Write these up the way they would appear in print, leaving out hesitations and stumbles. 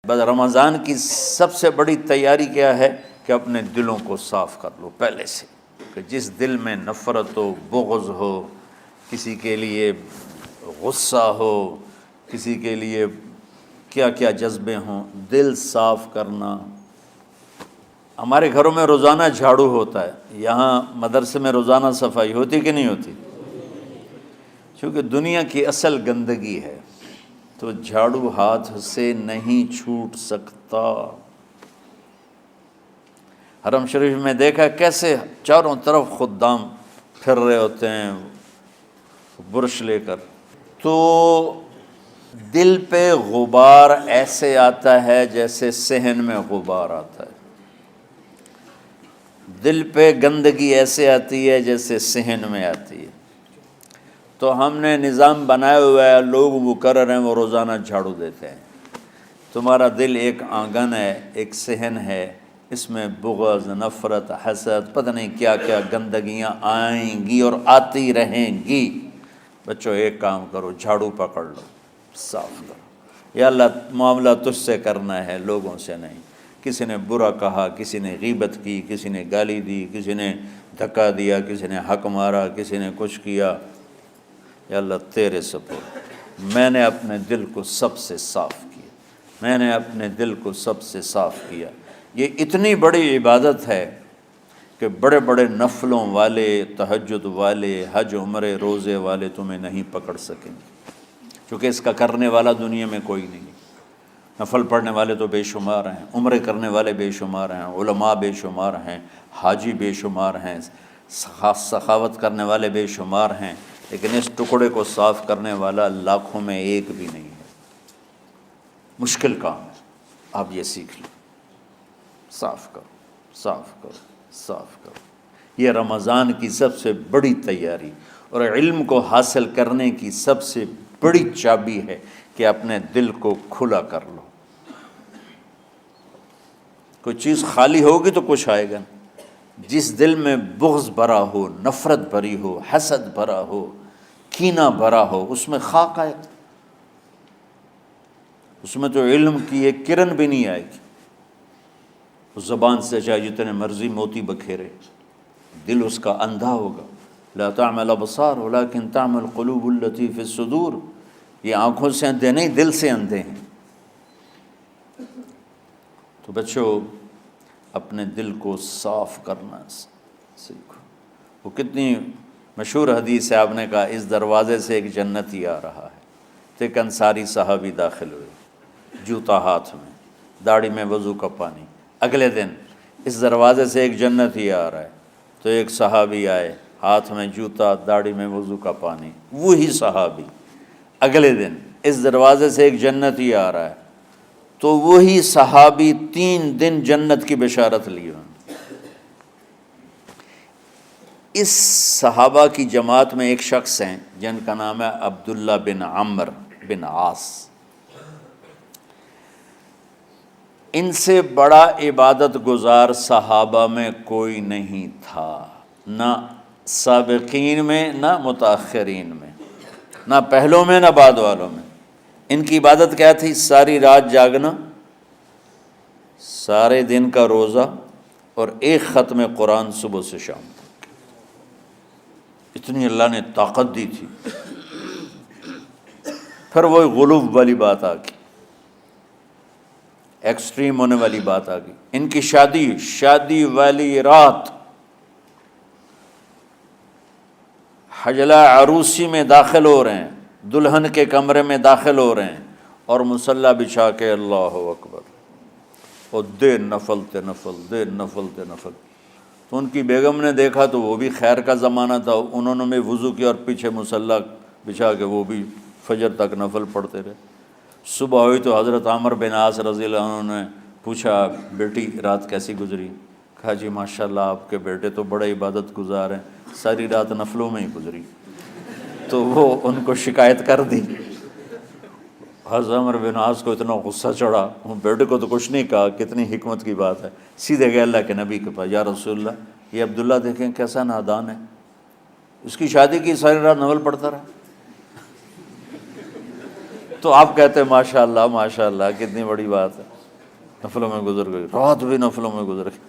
بس رمضان کی سب سے بڑی تیاری کیا ہے کہ اپنے دلوں کو صاف کر لو پہلے سے، کہ جس دل میں نفرت ہو، بغض ہو، کسی کے لیے غصہ ہو، کسی کے لیے کیا کیا جذبے ہوں، دل صاف کرنا۔ ہمارے گھروں میں روزانہ جھاڑو ہوتا ہے، یہاں مدرسے میں روزانہ صفائی ہوتی کہ نہیں ہوتی؟ چونکہ دنیا کی اصل گندگی ہے تو جھاڑو ہاتھ سے نہیں چھوٹ سکتا۔ حرم شریف میں دیکھا کیسے چاروں طرف خدام پھر رہے ہوتے ہیں برش لے کر، تو دل پہ غبار ایسے آتا ہے جیسے صحن میں غبار آتا ہے، دل پہ گندگی ایسے آتی ہے جیسے صحن میں آتی ہے۔ تو ہم نے نظام بنایا ہوا ہے، لوگ مقرر ہیں وہ روزانہ جھاڑو دیتے ہیں۔ تمہارا دل ایک آنگن ہے، ایک صحن ہے، اس میں بغض، نفرت، حسد، پتہ نہیں کیا کیا گندگیاں آئیں گی اور آتی رہیں گی۔ بچوں ایک کام کرو، جھاڑو پکڑ لو، صاف کرو۔ یا اللہ معاملہ تجھ سے کرنا ہے، لوگوں سے نہیں۔ کسی نے برا کہا، کسی نے غیبت کی، کسی نے گالی دی، کسی نے دھکا دیا، کسی نے حق مارا، کسی نے کچھ کیا، یا اللہ تیرے سپرد میں نے اپنے دل کو سب سے صاف کیا، میں نے اپنے دل کو سب سے صاف کیا۔ یہ اتنی بڑی عبادت ہے کہ بڑے بڑے نفلوں والے، تہجد والے، حج عمرے روزے والے تمہیں نہیں پکڑ سکیں گے، کیونکہ اس کا کرنے والا دنیا میں کوئی نہیں۔ نفل پڑھنے والے تو بے شمار ہیں، عمرے کرنے والے بے شمار ہیں، علماء بے شمار ہیں، حاجی بے شمار ہیں، سخاوت کرنے والے بے شمار ہیں، لیکن اس ٹکڑے کو صاف کرنے والا لاکھوں میں ایک بھی نہیں ہے۔ مشکل کام ہے، آپ یہ سیکھ لیں، صاف کرو، صاف کرو، صاف کرو۔ یہ رمضان کی سب سے بڑی تیاری اور علم کو حاصل کرنے کی سب سے بڑی چابی ہے کہ اپنے دل کو کھلا کر لو۔ کوئی چیز خالی ہوگی تو کچھ آئے گا۔ جس دل میں بغض بھرا ہو، نفرت بھری ہو، حسد بھرا ہو، کینہ بھرا ہو، اس میں خاک آئے، اس میں تو علم کی ایک کرن بھی نہیں آئے گی۔ اس زبان سے چاہے جتنے مرضی موتی بکھیرے، دل اس کا اندھا ہوگا۔ لا تعمى الابصار ولكن تعمى القلوب التي في الصدور۔ یہ آنکھوں سے اندھے نہیں، دل سے اندھے ہیں۔ تو بچوں اپنے دل کو صاف کرنا سیکھو۔ وہ کتنی مشہور حدیث ہے، آپ نے کہا اس دروازے سے ایک جنتی آ رہا ہے، تو ایک انصاری صحابی داخل ہوئے، جوتا ہاتھ میں، داڑھی میں وضو کا پانی۔ اگلے دن اس دروازے سے ایک جنتی آ رہا ہے، تو ایک صحابی آئے، ہاتھ میں جوتا، داڑھی میں وضو کا پانی، وہی صحابی۔ اگلے دن اس دروازے سے ایک جنتی آ رہا ہے، تو وہی صحابی 3 دن جنت کی بشارت لی انہوں نے۔ اس صحابہ کی جماعت میں ایک شخص ہیں جن کا نام ہے عبداللہ بن عمرو بن عاص۔ ان سے بڑا عبادت گزار صحابہ میں کوئی نہیں تھا، نہ سابقین میں نہ متاخرین میں، نہ پہلوں میں نہ بعد والوں میں۔ ان کی عبادت کیا تھی؟ ساری رات جاگنا، سارے دن کا روزہ، اور ایک ختم قرآن صبح سے شام تک۔ اتنی اللہ نے طاقت دی تھی۔ پھر وہ غلوب والی بات آ گئی، ایکسٹریم ہونے والی بات آ گئی۔ ان کی شادی والی رات حجلہ عروسی میں داخل ہو رہے ہیں، دلہن کے کمرے میں داخل ہو رہے ہیں، اور مصلی بچھا کے اللہ اکبر، اور دے نفل تے نفل، دے نفل تے نفل۔ تو ان کی بیگم نے دیکھا تو وہ بھی خیر کا زمانہ تھا، انہوں نے بھی وضو کیا اور پیچھے مصلی بچھا کے وہ بھی فجر تک نفل پڑھتے رہے۔ صبح ہوئی تو حضرت عمرو بن عاص رضی اللہ عنہ نے پوچھا، بیٹی رات کیسی گزری؟ کہا جی ماشاءاللہ آپ کے بیٹے تو بڑے عبادت گزار ہیں، ساری رات نفلوں میں ہی گزری۔ تو وہ ان کو شکایت کر دی۔ حضرت عمرو بن عاص کو اتنا غصہ چڑھا، بیٹے کو تو کچھ نہیں کہا، کتنی حکمت کی بات ہے، سیدھے گئے اللہ کے نبی کے پاس، یا رسول اللہ یہ عبداللہ دیکھیں کیسا نادان ہے، اس کی شادی کی ساری رات نفل پڑھتا رہا۔ تو آپ کہتے ہیں ماشاءاللہ ماشاءاللہ کتنی بڑی بات ہے، نفلوں میں گزر گئی، رات بھی نفلوں میں گزر گئی۔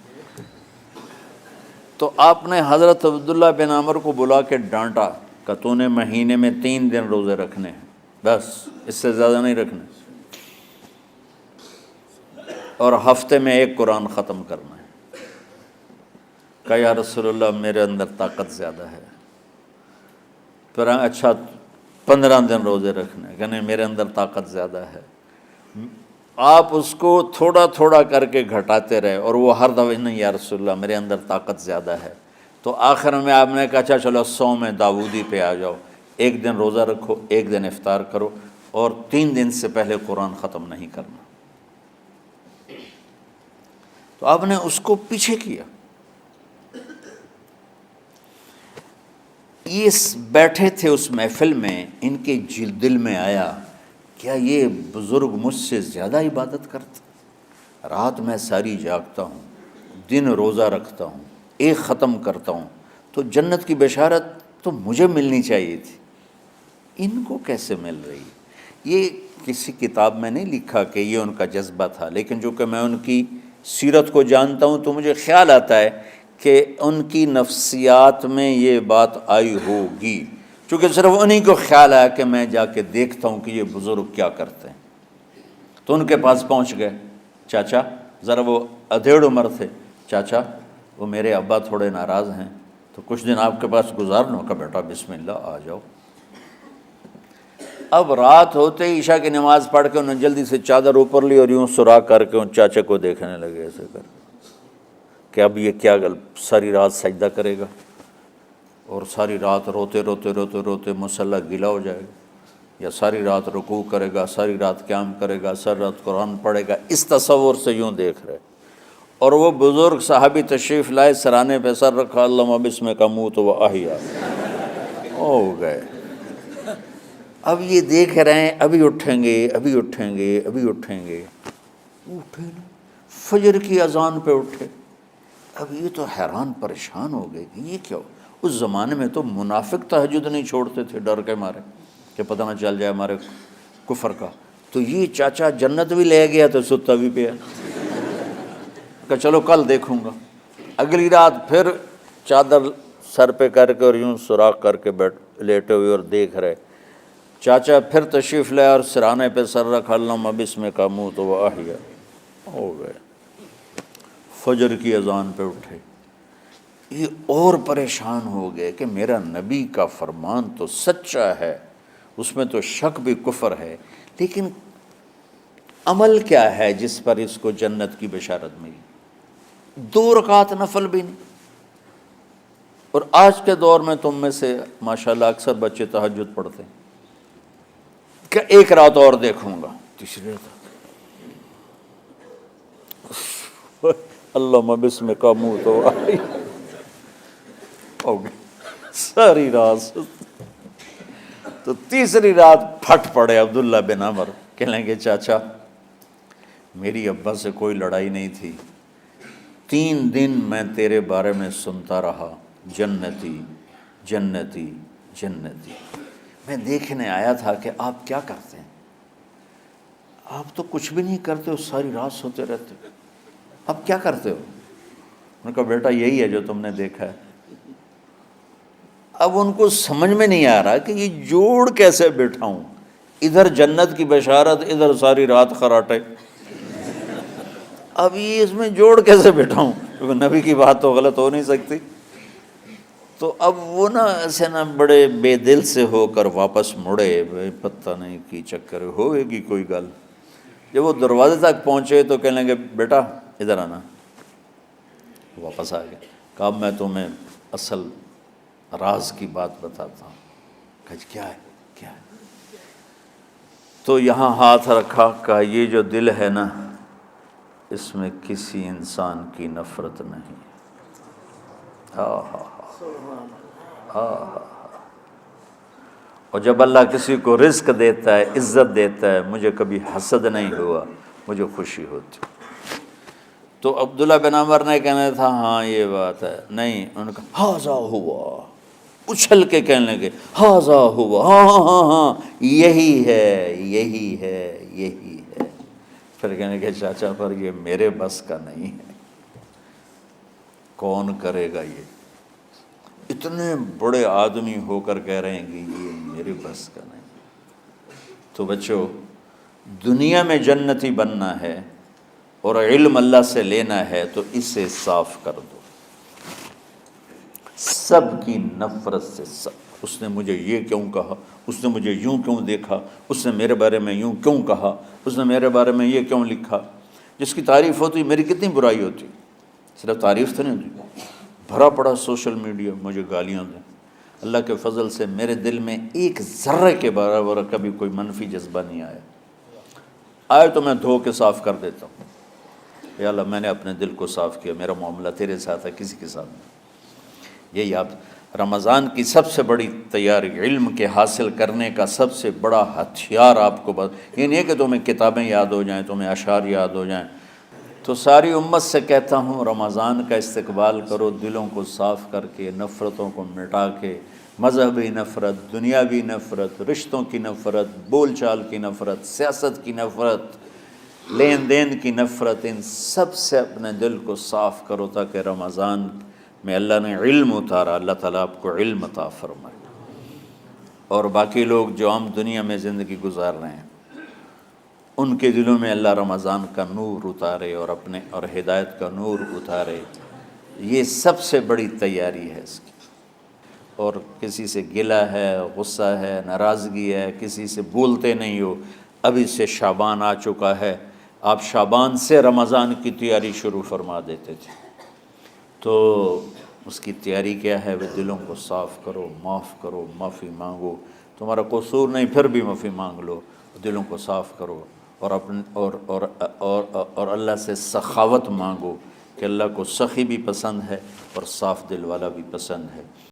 تو آپ نے حضرت عبداللہ بن عمر کو بلا کے ڈانٹا کہ تو نے مہینے میں 3 دن روزے رکھنے ہیں، بس اس سے زیادہ نہیں رکھنے، اور ہفتے میں 1 قرآن ختم کرنا ہے۔ کہا یا رسول اللہ میرے اندر طاقت زیادہ ہے۔ پھر اچھا 15 دن روزے رکھنے، کہ نہیں میرے اندر طاقت زیادہ ہے۔ آپ اس کو تھوڑا تھوڑا کر کے گھٹاتے رہے، اور وہ ہر دفعہ نہیں یا رسول اللہ میرے اندر طاقت زیادہ ہے۔ تو آخر میں آپ نے کہا اچھا چلو صوم داؤدی پہ آ جاؤ، 1 دن روزہ رکھو، 1 دن افطار کرو، اور 3 دن سے پہلے قرآن ختم نہیں کرنا۔ تو آپ نے اس کو پیچھے کیا۔ یہ بیٹھے تھے اس محفل میں، ان کے دل میں آیا کیا یہ بزرگ مجھ سے زیادہ عبادت کرتا؟ رات میں ساری جاگتا ہوں، دن روزہ رکھتا ہوں، 1 ختم کرتا ہوں، تو جنت کی بشارت تو مجھے ملنی چاہیے تھی، ان کو کیسے مل رہی؟ یہ کسی کتاب میں نہیں لکھا کہ یہ ان کا جذبہ تھا، لیکن جو کہ میں ان کی سیرت کو جانتا ہوں تو مجھے خیال آتا ہے کہ ان کی نفسیات میں یہ بات آئی ہوگی، چونکہ صرف انہی کو خیال آیا کہ میں جا کے دیکھتا ہوں کہ یہ بزرگ کیا کرتے ہیں۔ تو ان کے پاس پہنچ گئے، چاچا ذرا، وہ ادھیڑ عمر تھے، چاچا وہ میرے ابا تھوڑے ناراض ہیں، تو کچھ دن آپ کے پاس گزار لوں؟ کا بیٹا بسم اللہ آ جاؤ۔ اب رات ہوتے ہی عشاء کی نماز پڑھ کے انہوں نے جلدی سے چادر اوپر لی اور یوں سراغ کر کے ان چاچا کو دیکھنے لگے ایسے کر کہ اب یہ کیا ساری رات سجدہ کرے گا، اور ساری رات روتے روتے روتے روتے مصلی گیلا ہو جائے گا، یا ساری رات رکوع کرے گا، ساری رات قیام کرے گا، ساری رات قرآن پڑھے گا، اس تصور سے یوں دیکھ رہے۔ اور وہ بزرگ صحابی تشریف لائے، سرانے پہ سر رکھا، اللہم بسمک اموت و احیا، ہو گئے۔ اب یہ دیکھ رہے ہیں ابھی اٹھیں گے، ابھی اٹھیں گے، ابھی اٹھیں گے، اٹھے نا، فجر کی اذان پہ اٹھے۔ اب یہ تو حیران پریشان ہو گئے کہ یہ کیا ہو؟ اس زمانے میں تو منافق تہجد نہیں چھوڑتے تھے ڈر کے مارے کہ پتہ نہ چل جائے ہمارے کفر کا، تو یہ چاچا جنت بھی لے گیا تو ستا بھی پیا کہ چلو کل دیکھوں گا۔ اگلی رات پھر چادر سر پہ کر کے اور یوں سوراخ کر کے لیٹے ہوئے اور دیکھ رہے۔ چاچا پھر تشریف لائے اور سرانے پہ سر رکھا، اللہم بسمک اموت و احیا، ہو گئے۔ فجر کی اذان پہ اٹھے، یہ اور پریشان ہو گئے کہ میرا نبی کا فرمان تو سچا ہے، اس میں تو شک بھی کفر ہے، لیکن عمل کیا ہے جس پر اس کو جنت کی بشارت ملی؟ 2 رکعت نفل بھی نہیں۔ اور آج کے دور میں تم میں سے ماشاءاللہ اکثر بچے تہجد پڑھتے ہیں کہ 1 رات اور دیکھوں گا، تیسری رات اللہم بسمک اموت و احیا، ہو گئی ساری رات۔ تو تیسری رات پھٹ پڑے عبداللہ بن عمر، کہنے لگے چاچا میری ابا سے کوئی لڑائی نہیں تھی، 3 دن میں تیرے بارے میں سنتا رہا، جنتی جنتی جنتی، میں دیکھنے آیا تھا کہ آپ کیا کرتے ہیں، آپ تو کچھ بھی نہیں کرتے ہو، ساری رات سوتے رہتے ہو، اب کیا کرتے ہو؟ انہوں نے کہا بیٹا یہی ہے جو تم نے دیکھا ہے۔ اب ان کو سمجھ میں نہیں آ رہا کہ یہ جوڑ کیسے بٹھاؤں، ادھر جنت کی بشارت، ادھر ساری رات خراٹے، اب یہ اس میں جوڑ کیسے بٹھاؤں، کیونکہ نبی کی بات تو غلط ہو نہیں سکتی۔ تو اب وہ نا ایسے نا بڑے بے دل سے ہو کر واپس مڑے، پتہ نہیں کی چکر ہوئے گی کوئی گل۔ جب وہ دروازے تک پہنچے تو کہنے لگے بیٹا ادھر آنا، واپس آ گئے۔ کہا میں تمہیں اصل راز کی بات بتاتا ہوں۔ کہا کیا ہے کیا ہے؟ تو یہاں ہاتھ رکھا، کہا یہ جو دل ہے نا اس میں کسی انسان کی نفرت نہیں۔ اور جب اللہ کسی کو رزق دیتا ہے، عزت دیتا ہے، مجھے کبھی حسد نہیں ہوا، مجھے خوشی ہوتی۔ تو عبداللہ بن عمر نے کہنا تھا ہاں یہ بات ہے، نہیں، انہوں نے کہا ہاذا ہوا، اچھل کے کہنے لگے ہاذا ہوا، ہاں ہاں ہاں ہاں یہی ہے یہی ہے یہی ہے۔ پھر کہنے لگے چاچا پر یہ میرے بس کا نہیں ہے، کون کرے گا یہ؟ اتنے بڑے آدمی ہو کر کہہ رہے ہیں کہ یہ میرے بس کا نہیں۔ تو بچوں، دنیا میں جنتی بننا ہے اور علم اللہ سے لینا ہے تو اسے صاف کر دو، سب کی نفرت سے۔ سب، اس نے مجھے یہ کیوں کہا، اس نے مجھے یوں کیوں دیکھا، اس نے میرے بارے میں یوں کیوں کہا، اس نے میرے بارے میں یہ کیوں لکھا۔ جس کی تعریف ہوتی میری کتنی برائی ہوتی، صرف تعریف تو نہیں ہوتی، بھرا پڑا سوشل میڈیا مجھے گالیاں دیں۔ اللہ کے فضل سے میرے دل میں ایک ذرے کے برابر کبھی کوئی منفی جذبہ نہیں آیا، آئے تو میں دھو کے صاف کر دیتا ہوں، یا اللہ میں نے اپنے دل کو صاف کیا، میرا معاملہ تیرے ساتھ ہے، کسی کے ساتھ نہیں۔ یہی آپ رمضان کی سب سے بڑی تیاری، علم کے حاصل کرنے کا سب سے بڑا ہتھیار آپ کو یہ نہیں ہے کہ تمہیں کتابیں یاد ہو جائیں، تمہیں اشعار یاد ہو جائیں۔ تو ساری امت سے کہتا ہوں رمضان کا استقبال کرو، دلوں کو صاف کر کے، نفرتوں کو مٹا کے، مذہبی نفرت، دنیاوی نفرت، رشتوں کی نفرت، بول چال کی نفرت، سیاست کی نفرت، لین دین کی نفرت، ان سب سے اپنے دل کو صاف کرو تاکہ رمضان میں اللہ نے علم اتارا، اللہ تعالیٰ آپ کو علم عطا فرمائے، اور باقی لوگ جو عام دنیا میں زندگی گزار رہے ہیں ان کے دلوں میں اللہ رمضان کا نور اتارے اور اپنے اور ہدایت کا نور اتارے۔ یہ سب سے بڑی تیاری ہے اس کی۔ اور کسی سے گلہ ہے، غصہ ہے، ناراضگی ہے، کسی سے بولتے نہیں ہو، ابھی سے شعبان آ چکا ہے، آپ شعبان سے رمضان کی تیاری شروع فرما دیتے تھے، تو اس کی تیاری کیا ہے؟ وہ دلوں کو صاف کرو، معاف کرو، معافی مانگو، تمہارا قصور نہیں پھر بھی معافی مانگ لو، دلوں کو صاف کرو، اور اپنے اور اللہ سے سخاوت مانگو کہ اللہ کو سخی بھی پسند ہے اور صاف دل والا بھی پسند ہے۔